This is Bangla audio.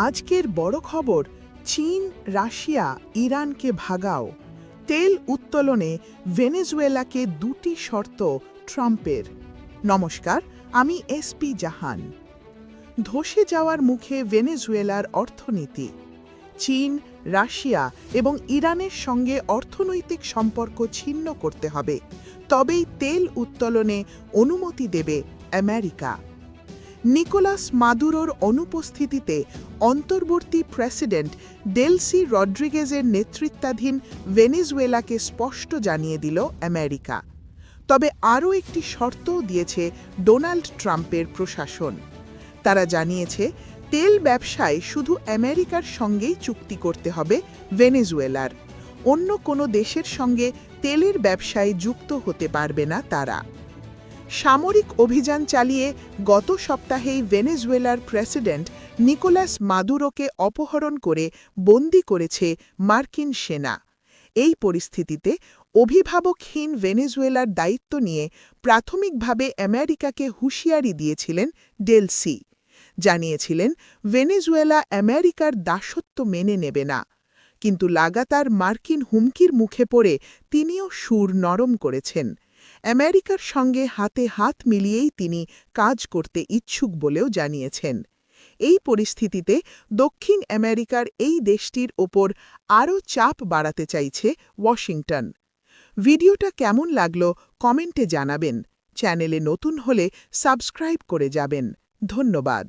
আজকের বড় খবর, চীন রাশিয়া ইরানকে ভাগাও। তেল উত্তোলনে ভেনেজুয়েলাকে দুটি শর্ত ট্রাম্পের। নমস্কার, আমি এসপি জাহান। ধসে যাওয়ার মুখে ভেনেজুয়েলার অর্থনীতি। চীন, রাশিয়া এবং ইরানের সঙ্গে অর্থনৈতিক সম্পর্ক ছিন্ন করতে হবে, তবেই তেল উত্তোলনে অনুমতি দেবে আমেরিকা। নিকোলাস মাদুরোর অনুপস্থিতিতে অন্তর্বর্তী প্রেসিডেন্ট ডেলসি রড্রিগেজের নেতৃত্বাধীন ভেনেজুয়েলাকে স্পষ্ট জানিয়ে দিল আমেরিকা। তবে আরও একটি শর্তও দিয়েছে ডোনাল্ড ট্রাম্পের প্রশাসন। তারা জানিয়েছে, তেল ব্যবসায় শুধু আমেরিকার সঙ্গেই চুক্তি করতে হবে ভেনেজুয়েলার। অন্য কোনো দেশের সঙ্গে তেলের ব্যবসায় যুক্ত হতে পারবে না তারা। সামরিক অভিযান চালিয়ে গত সপ্তাহেই ভেনেজুয়েলার প্রেসিডেন্ট নিকোলাস মাদুরোকে অপহরণ করে বন্দী করেছে মার্কিন সেনা। এই পরিস্থিতিতে অভিভাবকহীন ভেনেজুয়েলার দায়িত্ব নিয়ে প্রাথমিকভাবে আমেরিকাকে হুঁশিয়ারি দিয়েছিলেন ডেলসি। জানিয়েছিলেন, ভেনেজুয়েলা আমেরিকার দাসত্ব মেনে নেবে না। কিন্তু লাগাতার মার্কিন হুমকির মুখে পড়ে তিনিও সুর নরম করেছেন। আমেরিকার সঙ্গে হাতে হাত মিলিয়েই তিনি কাজ করতে ইচ্ছুক বলেও জানিয়েছেন। এই পরিস্থিতিতে দক্ষিণ আমেরিকার এই দেশটির ওপর আরও চাপ বাড়াতে চাইছে ওয়াশিংটন। ভিডিওটা কেমন লাগলো কমেন্টে জানাবেন। চ্যানেলে নতুন হলে সাবস্ক্রাইব করে যাবেন। ধন্যবাদ।